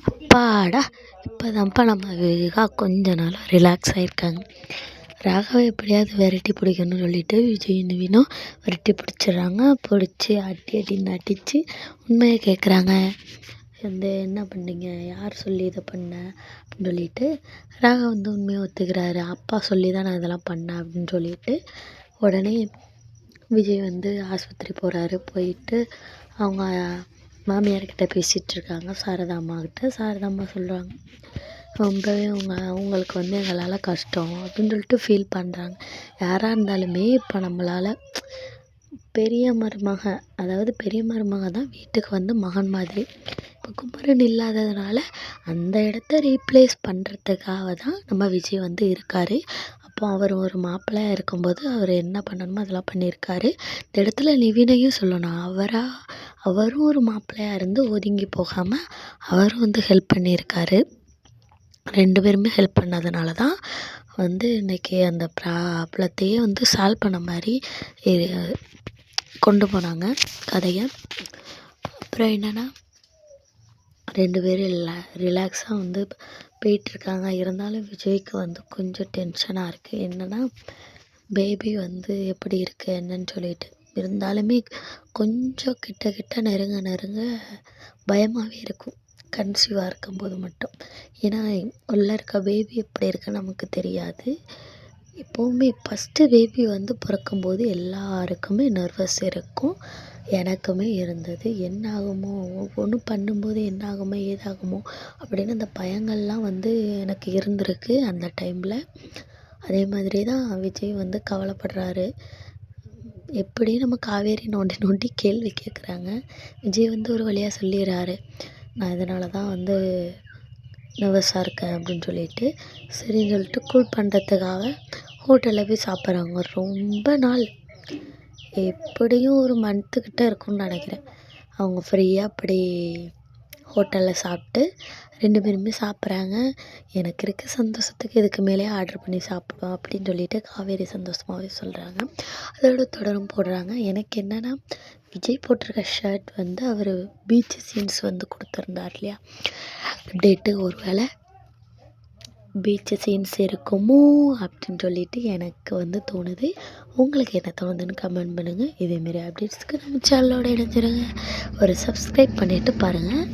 அப்பாடா இப்போதான்ப்பா நம்ம விகா கொஞ்ச நாளாக ரிலாக்ஸ் ஆகிருக்காங்க. ராகவை எப்படியாவது விரட்டி பிடிக்கணும்னு சொல்லிட்டு விஜய் நிவினும் விரட்டி பிடிச்சிடுறாங்க. பிடிச்சி அடின்னு அடித்து உண்மையை கேட்குறாங்க. என்ன பண்ணீங்க, யார் சொல்லி இதை பண்ண அப்படின்னு சொல்லிட்டு ராகவ் உண்மையை ஒத்துக்கிறாரு. அப்பா சொல்லி தான் நான் இதெல்லாம் பண்ணேன் அப்படின்னு சொல்லிட்டு உடனே விஜய் ஆஸ்பத்திரி போகிறாரு. போயிட்டு அவங்க மாமியார்கிட்ட பேசிகிட்டு இருக்காங்க, சாரதா அம்மாக்கிட்ட. சாரதா அம்மா சொல்கிறாங்க, ரொம்பவே அவங்களுக்கு எங்களால் கஷ்டம் அப்படின்னு சொல்லிட்டு ஃபீல் பண்ணுறாங்க. யாராக இருந்தாலுமே இப்போ நம்மளால் பெரிய மருமக, அதாவது பெரிய மருமக தான் வீட்டுக்கு மகன் மாதிரி. இப்போ குமரன் இல்லாததுனால அந்த இடத்த ரீப்ளேஸ் பண்ணுறதுக்காக தான் நம்ம விஜய் இருக்கார். அப்போ அவர் ஒரு மாப்பிள்ளையாக இருக்கும்போது அவர் என்ன பண்ணணுமோ அதெல்லாம் பண்ணியிருக்காரு. இந்த இடத்துல நிவினையும் சொல்லணும், அவரும் ஒரு மாப்பிள்ளையாக இருந்து ஒதுங்கி போகாமல் அவரும் ஹெல்ப் பண்ணியிருக்காரு. 2 பேருமே ஹெல்ப் பண்ணதுனால தான் இன்றைக்கி அந்த ப்ராப்ளத்தையே சால்வ் பண்ண மாதிரி கொண்டு போனாங்க கதையை. அப்புறம் என்னென்னா 2 பேரும் ரிலாக்ஸாக போயிட்டுருக்காங்க. இருந்தாலும் விஜய்க்கு கொஞ்சம் டென்ஷனாக இருக்குது. என்னென்னா பேபி எப்படி இருக்குது என்னன்னு சொல்லிட்டு. இருந்தாலுமே கொஞ்சம் கிட்ட நெருங்க பயமாகவே இருக்கும் கன்சீவாக இருக்கும்போது மட்டும். ஏன்னா உள்ளே இருக்க பேபி எப்படி இருக்குன்னு நமக்கு தெரியாது. எப்போவுமே ஃபஸ்ட்டு பேபி பிறக்கும்போது எல்லாருக்குமே நர்வஸ் இருக்கும். எனக்குமே இருந்தது. என்ன ஆகுமோ, ஒவ்வொன்றும் பண்ணும்போது என்ன ஆகுமோ ஏதாகுமோ அப்படின்னு அந்த பயங்கள்லாம் எனக்கு இருந்திருக்கு அந்த டைமில். அதே மாதிரி தான் விஜய் கவலைப்படுறாரு. எப்படி நம்ம காவேரி நோண்டி கேள்வி கேட்குறாங்க. விஜய் ஒரு வழியாக சொல்லிடுறாரு, நான் இதனால தான் நர்வஸாக இருக்கேன் அப்படின்னு சொல்லிட்டு. சரின்னு சொல்லிட்டு கூல் பண்ணுறதுக்காக ஹோட்டலில் போய் சாப்பிட்றாங்க. ரொம்ப நாள், எப்படியும் ஒரு மந்த்துக்கிட்ட இருக்கும்னு நினைக்கிறேன். அவங்க ஃப்ரீயாக அப்படி ஹோட்டலில் சாப்பிட்டு 2 பேருமே சாப்பிட்றாங்க. எனக்கு இருக்க சந்தோஷத்துக்கு இதுக்கு மேலேயே ஆர்டர் பண்ணி சாப்பிடுவோம் அப்படின்னு சொல்லிட்டு காவேரி சந்தோஷமாகவே சொல்கிறாங்க. அதோட தொடரும் போடுறாங்க. எனக்கு என்னென்னா விஜய் போட்டிருக்க ஷர்ட் அவர் பீச் சீன்ஸ் கொடுத்துருந்தார் இல்லையா அப்டேட்டு, ஒரு வேளை பீச்சு சீன்ஸ் இருக்குமோ அப்படின்னு சொல்லிட்டு எனக்கு தோணுது. உங்களுக்கு என்ன தோணுதுன்னு கமெண்ட் பண்ணுங்கள். இதேமாரி அப்டேட்ஸ்க்கு நம்ம சேனலோட இணைஞ்சிருங்க. ஒரு சப்ஸ்கிரைப் பண்ணிவிட்டு பாருங்கள்.